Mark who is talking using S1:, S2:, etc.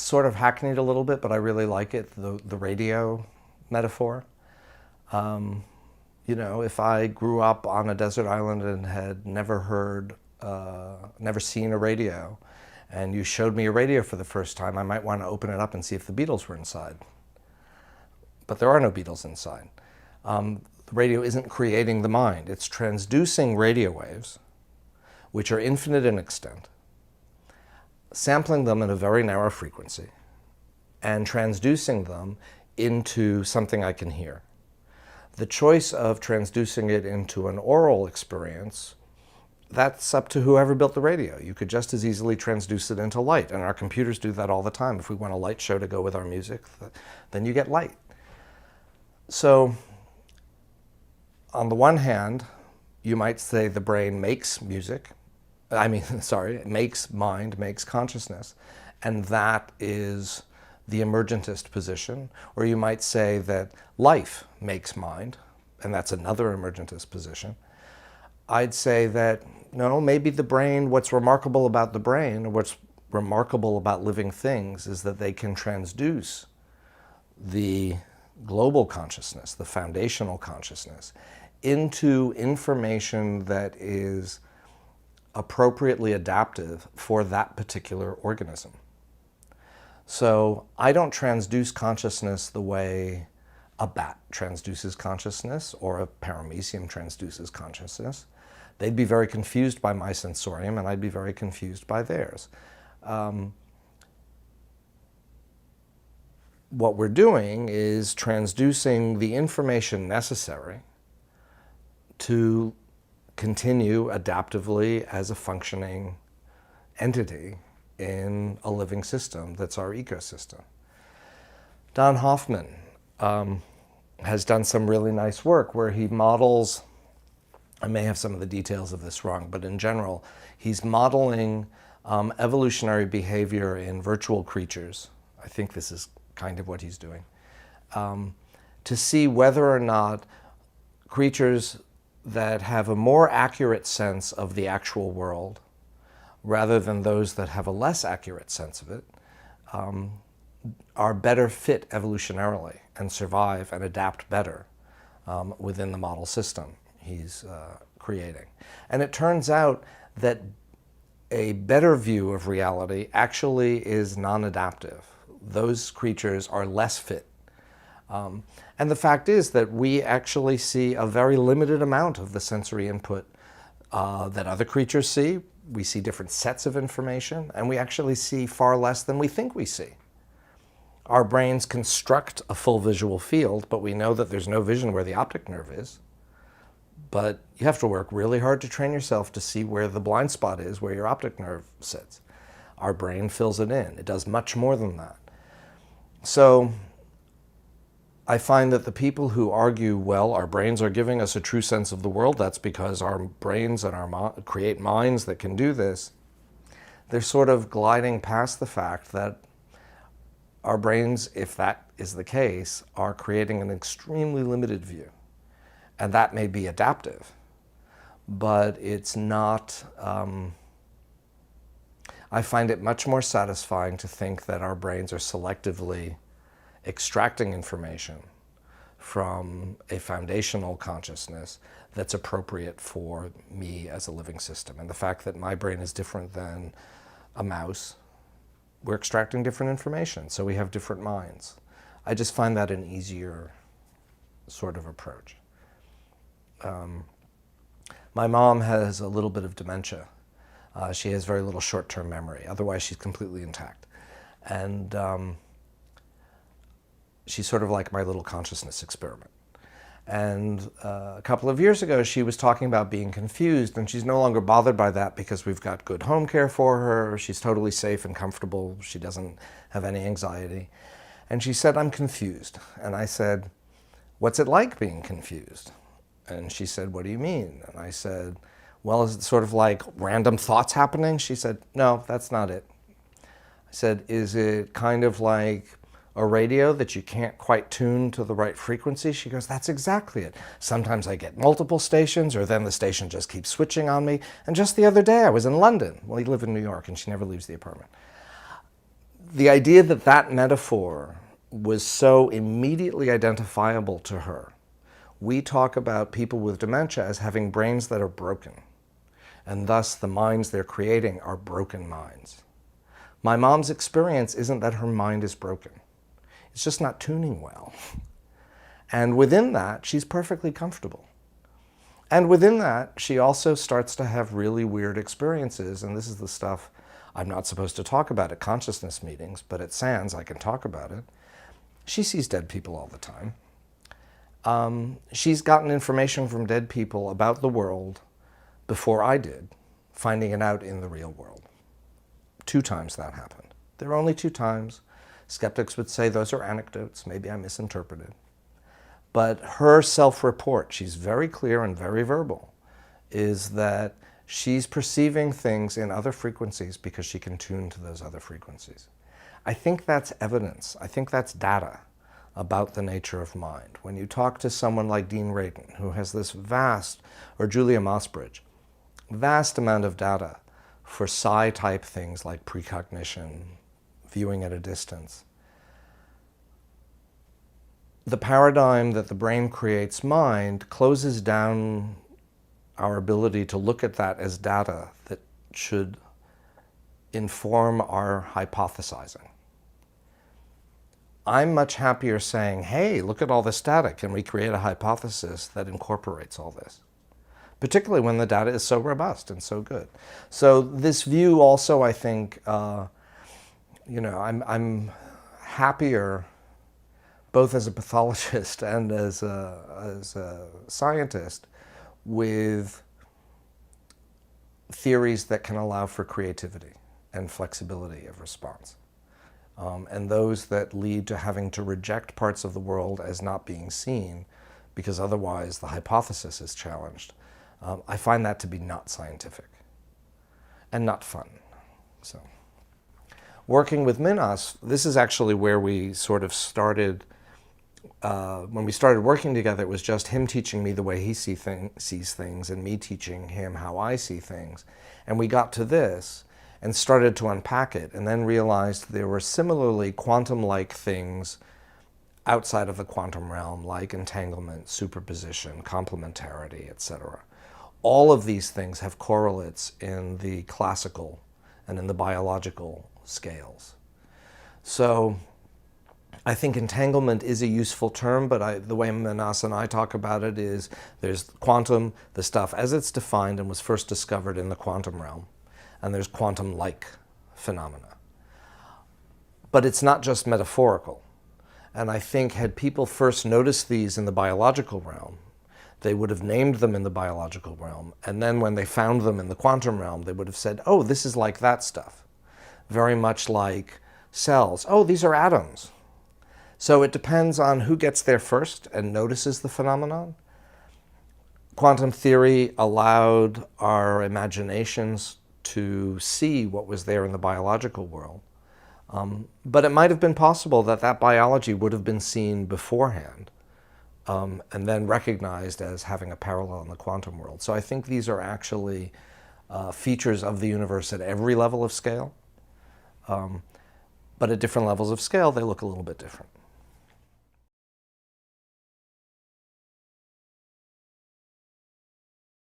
S1: It's sort of hackneyed a little bit, but I really like it, the radio metaphor. You know, if I grew up on a desert island and had never seen a radio, and you showed me a radio for the first time, I might want to open it up and see if the Beatles were inside. But there are no Beatles inside. The radio isn't creating the mind. It's transducing radio waves, which are infinite in extent, sampling them at a very narrow frequency, and transducing them into something I can hear. The choice of transducing it into an oral experience, that's up to whoever built the radio. You could just as easily transduce it into light, and our computers do that all the time. If we want a light show to go with our music, then you get light. So, on the one hand, you might say the brain makes music. It makes mind, makes consciousness, and that is the emergentist position. Or you might say that life makes mind, and that's another emergentist position. I'd say that, no, maybe the brain, what's remarkable about the brain, or what's remarkable about living things, is that they can transduce the global consciousness, the foundational consciousness, into information that is appropriately adaptive for that particular organism. So I don't transduce consciousness the way a bat transduces consciousness or a paramecium transduces consciousness. They'd be very confused by my sensorium, and I'd be very confused by theirs. What we're doing is transducing the information necessary to continue adaptively as a functioning entity in a living system that's our ecosystem. Don Hoffman has done some really nice work where he models, I may have some of the details of this wrong, but in general, he's modeling evolutionary behavior in virtual creatures. I think this is kind of what he's doing, to see whether or not creatures that have a more accurate sense of the actual world, rather than those that have a less accurate sense of it, are better fit evolutionarily and survive and adapt better within the model system he's creating. And it turns out that a better view of reality actually is non-adaptive. Those creatures are less fit. And the fact is that we actually see a very limited amount of the sensory input that other creatures see. We see different sets of information, and we actually see far less than we think we see. Our brains construct a full visual field, but we know that there's no vision where the optic nerve is. But you have to work really hard to train yourself to see where the blind spot is, where your optic nerve sits. Our brain fills it in. It does much more than that. So I find that the people who argue, well, our brains are giving us a true sense of the world, that's because our brains and our create minds that can do this, they're sort of gliding past the fact that our brains, if that is the case, are creating an extremely limited view. And that may be adaptive, but it's not, I find it much more satisfying to think that our brains are selectively extracting information from a foundational consciousness that's appropriate for me as a living system. And the fact that my brain is different than a mouse, we're extracting different information, so we have different minds. I just find that an easier sort of approach. My mom has a little bit of dementia. She has very little short-term memory. Otherwise, she's completely intact. And she's sort of like my little consciousness experiment. And a couple of years ago, she was talking about being confused, and she's no longer bothered by that because we've got good home care for her. She's totally safe and comfortable. She doesn't have any anxiety. And she said, I'm confused. And I said, what's it like being confused? And she said, what do you mean? And I said, well, is it sort of like random thoughts happening? She said, no, that's not it. I said, is it kind of like a radio that you can't quite tune to the right frequency? She goes, that's exactly it. Sometimes I get multiple stations, or then the station just keeps switching on me. And just the other day I was in London. Well, you live in New York, and she never leaves the apartment. the idea that that metaphor was so immediately identifiable to her. We talk about people with dementia as having brains that are broken, and thus the minds they're creating are broken minds. My mom's experience isn't that her mind is broken. It's just not tuning well. And within that, she's perfectly comfortable. And within that, she also starts to have really weird experiences, and this is the stuff I'm not supposed to talk about at consciousness meetings, but at SANS I can talk about it. She sees dead people all the time. She's gotten information from dead people about the world before I did, finding it out in the real world. 2 times that happened. There are only 2 times. Skeptics would say those are anecdotes. Maybe I misinterpreted. But her self-report, she's very clear and very verbal, is that she's perceiving things in other frequencies because she can tune to those other frequencies. I think that's evidence. I think that's data about the nature of mind. When you talk to someone like Dean Radin, who has this vast, or Julia Mossbridge, vast amount of data for psi-type things like precognition, viewing at a distance, the paradigm that the brain creates mind closes down our ability to look at that as data that should inform our hypothesizing. I'm much happier saying, hey, look at all this data. Can we create a hypothesis that incorporates all this? Particularly when the data is so robust and so good. So this view also, I think, I'm happier both as a pathologist and as a scientist with theories that can allow for creativity and flexibility of response. And those that lead to having to reject parts of the world as not being seen because otherwise the hypothesis is challenged. I find that to be not scientific and not fun. So, working with Minas, this is actually where we sort of started. When we started working together, it was just him teaching me the way he sees things and me teaching him how I see things. And we got to this and started to unpack it and then realized there were similarly quantum-like things outside of the quantum realm, like entanglement, superposition, complementarity, etc. All of these things have correlates in the classical and in the biological scales. So I think entanglement is a useful term, but the way Minas and I talk about it is there's quantum, the stuff as it's defined and was first discovered in the quantum realm, and there's quantum-like phenomena. But it's not just metaphorical. And I think had people first noticed these in the biological realm, they would have named them in the biological realm, and then when they found them in the quantum realm, they would have said, oh, this is like that stuff. Very much like cells. Oh, these are atoms. So it depends on who gets there first and notices the phenomenon. Quantum theory allowed our imaginations to see what was there in the biological world. But it might have been possible that that biology would have been seen beforehand and then recognized as having a parallel in the quantum world. So I think these are actually features of the universe at every level of scale. But at different levels of scale, they look a little bit different.